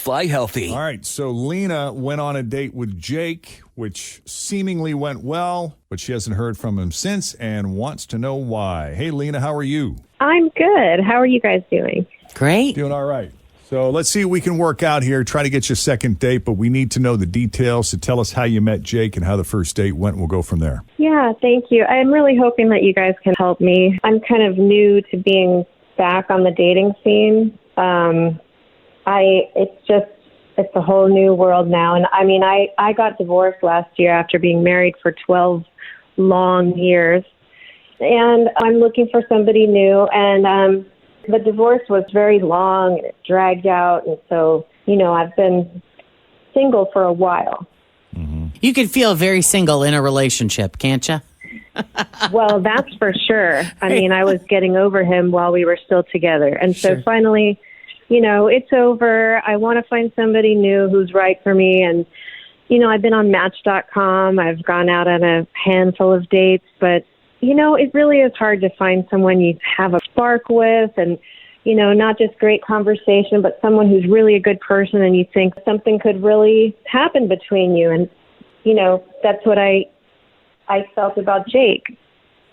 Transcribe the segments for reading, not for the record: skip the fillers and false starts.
fly healthy. All right, so Lena went on a date with Jake, which seemingly went well, but she hasn't heard from him since and wants to know why. Hey, Lena, how are you? I'm good. How are you guys doing? Great. Doing all right. So let's see what we can work out here. Try to get you a second date, but we need to know the details. So tell us how you met Jake and how the first date went. We'll go from there. Yeah, thank you. I'm really hoping that you guys can help me. I'm kind of new to being back on the dating scene. It's a whole new world now. And I mean, I got divorced last year after being married for 12 long years. And I'm looking for somebody new. And the divorce was very long and it dragged out. And so, I've been single for a while. Mm-hmm. You could feel very single in a relationship, can't you? Well, that's for sure. I mean, I was getting over him while we were still together. And so finally, it's over. I want to find somebody new who's right for me. And, I've been on Match.com. I've gone out on a handful of dates, but it really is hard to find someone you have a spark with and, not just great conversation, but someone who's really a good person and you think something could really happen between you. And, that's what I felt about Jake.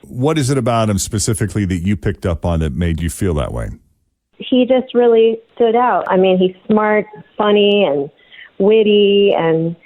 What is it about him specifically that you picked up on that made you feel that way? He just really stood out. I mean, he's smart, funny, and witty, and,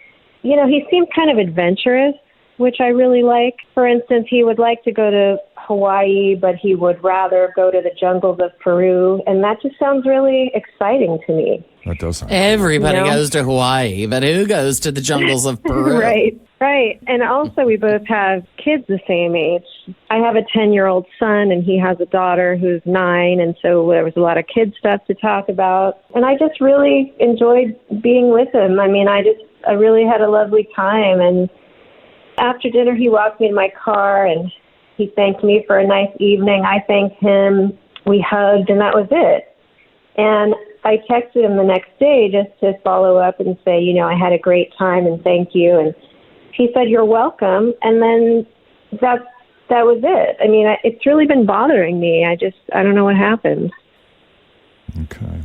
he seemed kind of adventurous, which I really like. For instance, he would like to go to Hawaii, but he would rather go to the jungles of Peru, and that just sounds really exciting to me. That does sound Everybody goes to Hawaii, but who goes to the jungles of Peru? Right. And also we both have kids the same age. I have a 10-year-old son, and he has a daughter who's 9, and so there was a lot of kid stuff to talk about. And I just really enjoyed being with him. I mean, I really had a lovely time, and after dinner, he walked me to my car, and he thanked me for a nice evening. I thanked him. We hugged, and that was it. And I texted him the next day just to follow up and say, I had a great time and thank you. And he said, "You're welcome." And then that was it. I mean, it's really been bothering me. I don't know what happened. Okay.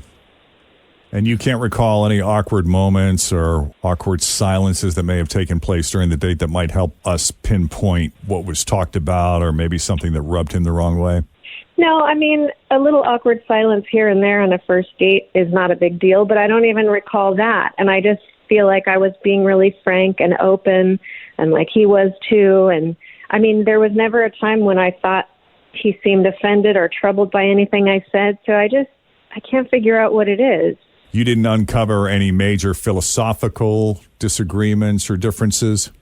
And you can't recall any awkward moments or awkward silences that may have taken place during the date that might help us pinpoint what was talked about or maybe something that rubbed him the wrong way? No, I mean, a little awkward silence here and there on a first date is not a big deal, but I don't even recall that. And I just feel like I was being really frank and open, and like he was too. And I mean, there was never a time when I thought he seemed offended or troubled by anything I said. So I can't figure out what it is. You didn't uncover any major philosophical disagreements or differences?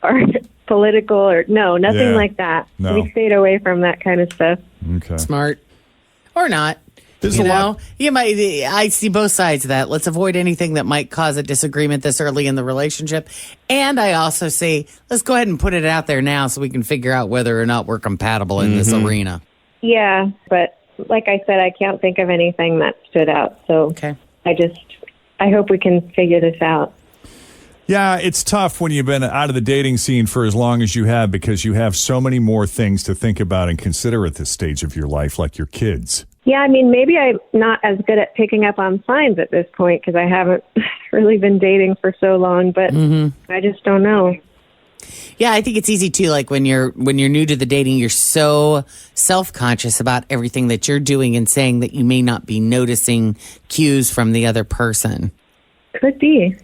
Or political or nothing like that. No. We stayed away from that kind of stuff. Okay. Smart. Or not. There's a lot. I see both sides of that. Let's avoid anything that might cause a disagreement this early in the relationship. And I also say, let's go ahead and put it out there now so we can figure out whether or not we're compatible in this arena. Yeah, but like I said, I can't think of anything that stood out. So okay. I hope we can figure this out. Yeah, it's tough when you've been out of the dating scene for as long as you have because you have so many more things to think about and consider at this stage of your life, like your kids. Yeah, I mean, maybe I'm not as good at picking up on signs at this point because I haven't really been dating for so long, but I just don't know. Yeah, I think it's easy too. Like when you're new to the dating, you're so self-conscious about everything that you're doing and saying that you may not be noticing cues from the other person. Could be.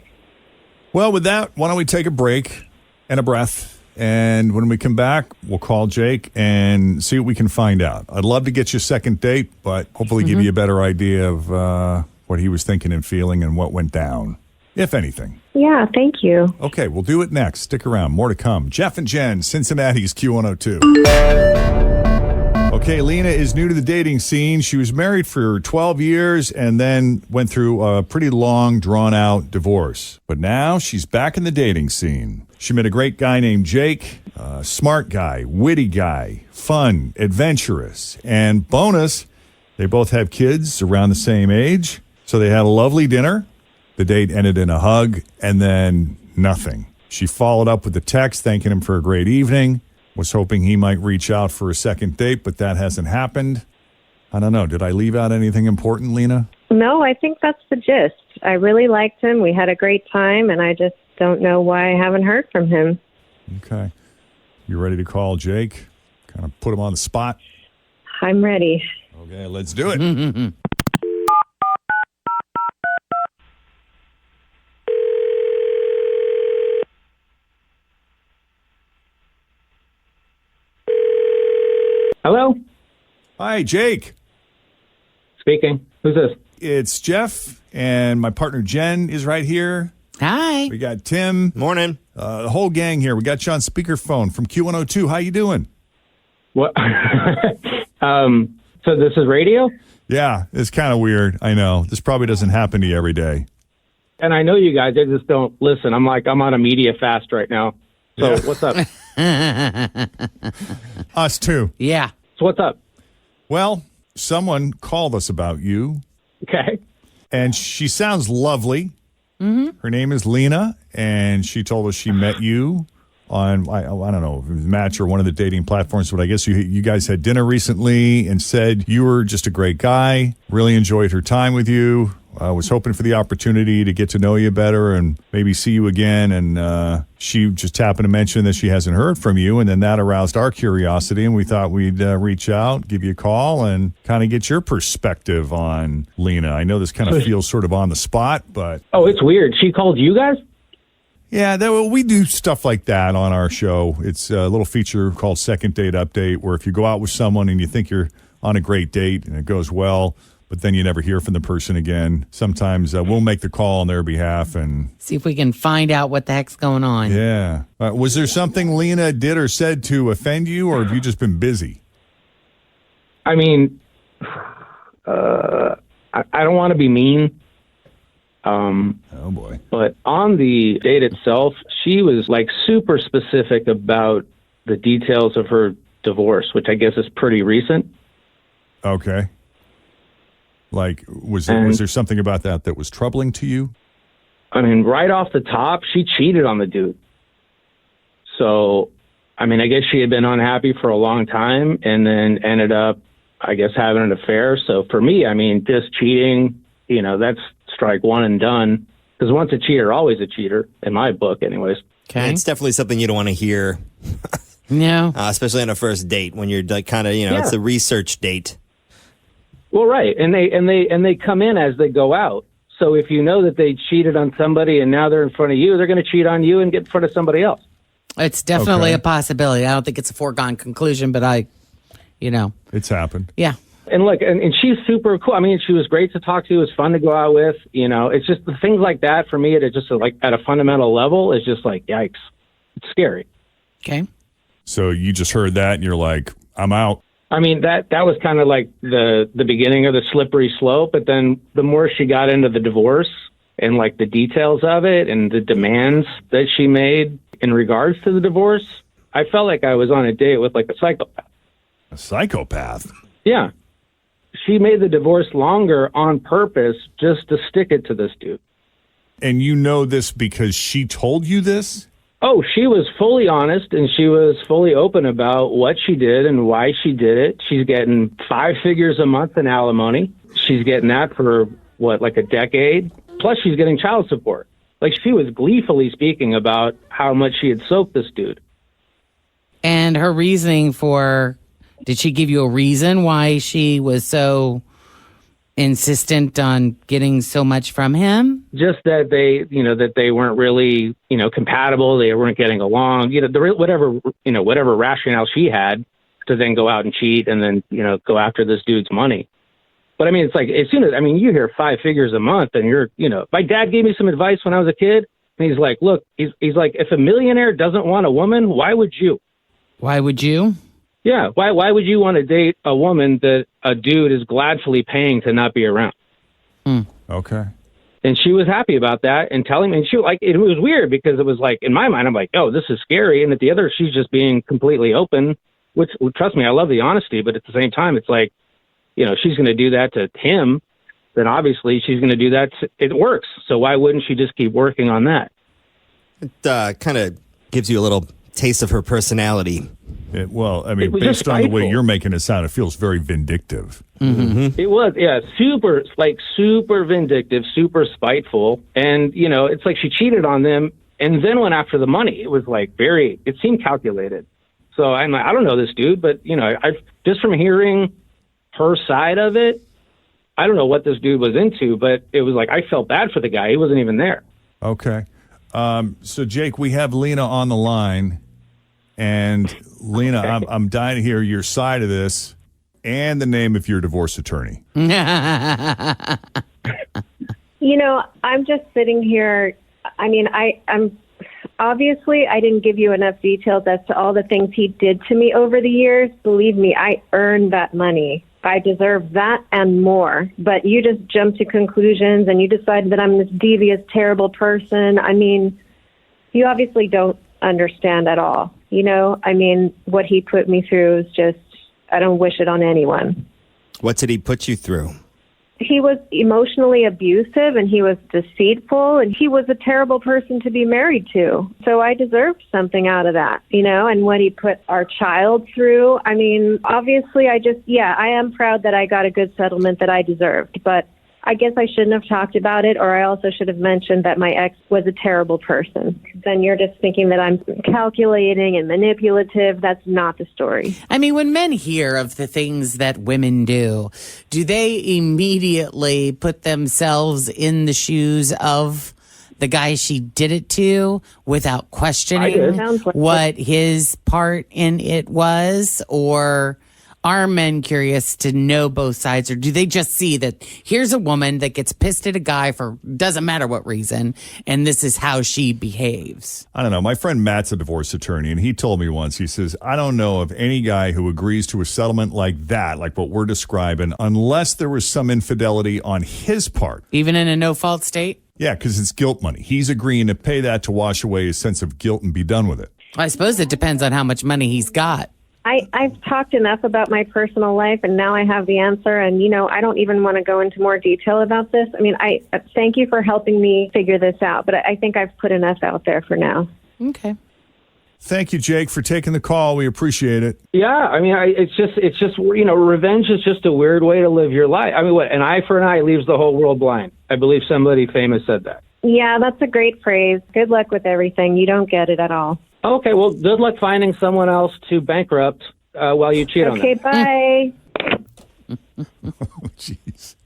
Well, with that, why don't we take a break and a breath? And when we come back, we'll call Jake and see what we can find out. I'd love to get you a second date, but hopefully give you a better idea of what he was thinking and feeling and what went down, if anything. Yeah, thank you. Okay, we'll do it next. Stick around. More to come. Jeff and Jenn, Cincinnati's Q102. Okay, Lena is new to the dating scene. She was married for 12 years and then went through a pretty long, drawn-out divorce. But now she's back in the dating scene. She met a great guy named Jake, a smart guy, witty guy, fun, adventurous. And bonus, they both have kids around the same age. So they had a lovely dinner. The date ended in a hug and then nothing. She followed up with a text thanking him for a great evening. Was hoping he might reach out for a second date, but that hasn't happened. I don't know. Did I leave out anything important, Lena? No, I think that's the gist. I really liked him. We had a great time, and I just don't know why I haven't heard from him. Okay. You ready to call Jake? Kind of put him on the spot? I'm ready. Okay, let's do it. Hello? Hi, Jake. Speaking. Who's this? It's Jeff, and my partner Jenn is right here. Hi. We got Tim. Morning. The whole gang here. We got you on speakerphone from Q102. How you doing? What? So this is radio? Yeah, it's kind of weird. I know. This probably doesn't happen to you every day. And I know you guys, I just don't listen. I'm on a media fast right now. So Yeah. what's up? Us too. Yeah. So what's up? Well, someone called us about you, Okay. and she sounds lovely. Her name is Lena, and she told us she met you on, I don't know, if it was Match or one of the dating platforms, but I guess you guys had dinner recently and said you were just a great guy, really enjoyed her time with you. I was hoping for the opportunity to get to know you better and maybe see you again. And she just happened to mention that she hasn't heard from you. And then that aroused our curiosity. And we thought we'd reach out, give you a call, and kind of get your perspective on Lena. I know this kind of feels sort of on the spot, but. Oh, it's weird. She called you guys? Yeah, we do stuff like that on our show. It's a little feature called Second Date Update, where if you go out with someone and you think you're on a great date and it goes well, but then you never hear from the person again. Sometimes we'll make the call on their behalf and See if we can find out what the heck's going on. yeah. Was there something Lena did or said to offend you, or have you just been busy? I mean, I don't want to be mean. Oh boy. But on the date itself, she was like super specific about the details of her divorce, which I guess is pretty recent. Okay. Like, was there something about that was troubling to you? I mean, right off the top, she cheated on the dude. So, I mean, I guess she had been unhappy for a long time and then ended up, I guess, having an affair. So for me, I mean, just cheating, that's strike one and done. Because once a cheater, always a cheater, in my book anyways. Okay. It's definitely something you don't want to hear, No. especially on a first date when you're like kind of, it's a research date. Well, right. And they come in as they go out. So if you know that they cheated on somebody and now they're in front of you, they're going to cheat on you and get in front of somebody else. It's definitely Okay. a possibility. I don't think it's a foregone conclusion, but It's happened. yeah. And look, and she's super cool. I mean, she was great to talk to. It was fun to go out with. It's just the things like that for me. It just like at a fundamental level is just like, yikes. It's scary. Okay. So you just heard that and you're like, I'm out. I mean, that was kind of like the beginning of the slippery slope. But then the more she got into the divorce and like the details of it and the demands that she made in regards to the divorce, I felt like I was on a date with like a psychopath. A psychopath? Yeah. She made the divorce longer on purpose just to stick it to this dude. And you know this because she told you this? Oh, she was fully honest and she was fully open about what she did and why she did it. She's getting 5 figures a month in alimony. She's getting that for, like a decade? Plus, she's getting child support. Like, she was gleefully speaking about how much she had soaked this dude. And her reasoning did she give you a reason why she was so insistent on getting so much from him? Just that they weren't really, compatible. They weren't getting along. Whatever rationale she had to then go out and cheat and then, go after this dude's money. But I mean, it's like as soon as you hear 5 figures a month, and my dad gave me some advice when I was a kid, and he's like, look, he's like, if a millionaire doesn't want a woman, why would you? Why would you? Yeah, why would you want to date a woman that a dude is gladfully paying to not be around? Okay. And she was happy about that and telling me, and she it was weird because it was like, in my mind, I'm like, oh, this is scary. And at the other, she's just being completely open, which, trust me, I love the honesty. But at the same time, it's like, she's going to do that to him. Then obviously she's going to do that. It works. So why wouldn't she just keep working on that? It kind of gives you a little taste of her personality. Well, I mean, It was just based on the way spiteful. you're making it sound, it feels very vindictive. It was, yeah, super vindictive, super spiteful. And, it's like she cheated on them and then went after the money. It was it seemed calculated. So I'm like, I don't know this dude, but, I've just from hearing her side of it, I don't know what this dude was into, but it was like I felt bad for the guy. He wasn't even there. Okay. So, Jake, we have Lena on the line. And, Lena, Okay. I'm dying to hear your side of this and the name of your divorce attorney. I'm just sitting here. I mean, I'm obviously I didn't give you enough details as to all the things he did to me over the years. Believe me, I earned that money. I deserve that and more. But you just jumped to conclusions and you decided that I'm this devious, terrible person. I mean, you obviously don't understand at all. What he put me through is just, I don't wish it on anyone. What did he put you through? He was emotionally abusive and he was deceitful and he was a terrible person to be married to. So I deserved something out of that, and what he put our child through. I mean, obviously I am proud that I got a good settlement that I deserved, but I guess I shouldn't have talked about it, or I also should have mentioned that my ex was a terrible person. Then you're just thinking that I'm calculating and manipulative. That's not the story. I mean, when men hear of the things that women do they immediately put themselves in the shoes of the guy she did it to without I questioning did. Sounds like what his part in it was? Or are men curious to know both sides, or do they just see that here's a woman that gets pissed at a guy for doesn't matter what reason, and this is how she behaves? I don't know. My friend Matt's a divorce attorney, and he told me once, he says, I don't know of any guy who agrees to a settlement like that, like what we're describing, unless there was some infidelity on his part. Even in a no-fault state? Yeah, because it's guilt money. He's agreeing to pay that to wash away his sense of guilt and be done with it. I suppose it depends on how much money he's got. I've talked enough about my personal life, and now I have the answer. And, I don't even want to go into more detail about this. I mean, I thank you for helping me figure this out, but I think I've put enough out there for now. Okay. Thank you, Jake, for taking the call. We appreciate it. Yeah, I mean, it's just revenge is just a weird way to live your life. I mean, an eye for an eye leaves the whole world blind. I believe somebody famous said that. Yeah, that's a great phrase. Good luck with everything. You don't get it at all. Okay, well, good luck finding someone else to bankrupt while you cheat on them. Okay, bye. Oh, jeez.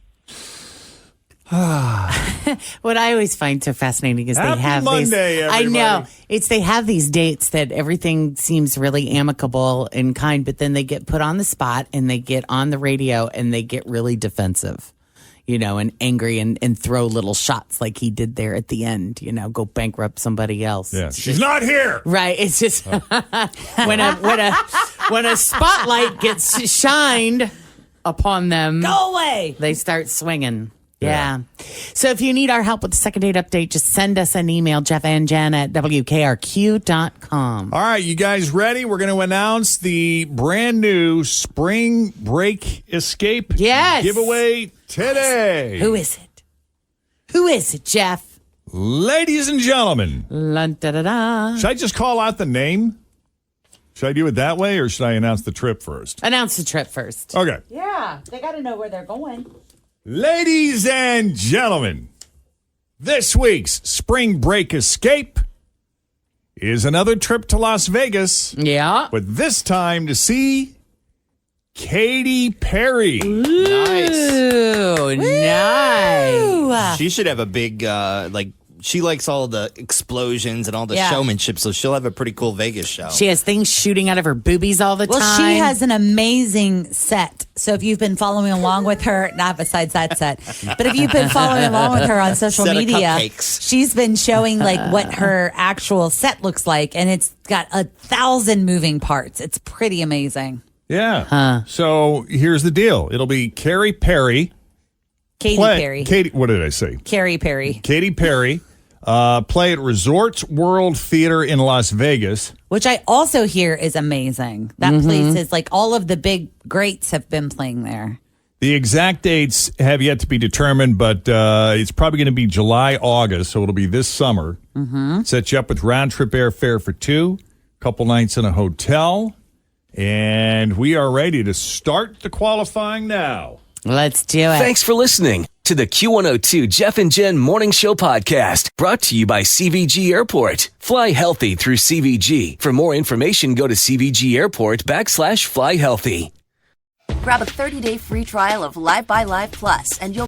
What I always find so fascinating is Happy they have Monday, these. everybody. I know they have these dates that everything seems really amicable and kind, but then they get put on the spot and they get on the radio and they get really defensive, and angry and throw little shots like he did there at the end. Go bankrupt somebody else. Yeah, she's not here. Right. It's just when a spotlight gets shined upon them, Go away. they start swinging. Yeah. So if you need our help with the second date update, just send us an email, jeffandjen@wkrq.com. All right, you guys ready? We're going to announce the brand new Spring Break Escape Yes. giveaway today. Who is it? Who is it, Jeff? Ladies and gentlemen, Da-da-da. should I just call out the name? Should I do it that way, or should I announce the trip first? Announce the trip first. Okay. Yeah, they got to know where they're going. Ladies and gentlemen, this week's Spring Break Escape is another trip to Las Vegas, Yeah. but this time to see Katy Perry. Nice. Ooh, nice. She should have a big, she likes all the explosions and all the Yeah. showmanship, so she'll have a pretty cool Vegas show. She has things shooting out of her boobies all the Well, time. she has an amazing set. So if you've been following along with her, not besides that set, but if you've been following along with her on social Set of media, cupcakes. she's been showing what her actual set looks like, and it's got 1,000 moving parts. It's pretty amazing. Yeah. So here's the deal. It'll be Katy Perry. Katy Perry. What did I say? Katy Perry. Katy Perry. Play at Resorts World Theater in Las Vegas. Which I also hear is amazing. That place is all of the big greats have been playing there. The exact dates have yet to be determined, but it's probably going to be July, August, so it'll be this summer. Mm-hmm. Set you up with round-trip airfare for two, couple nights in a hotel. And we are ready to start the qualifying now. Let's do it. Thanks for listening to the Q102 Jeff and Jen Morning Show podcast, brought to you by CVG Airport. Fly healthy through CVG. For more information, go to CVG Airport /fly healthy. Grab a 30-day free trial of Live by Live Plus, and you'll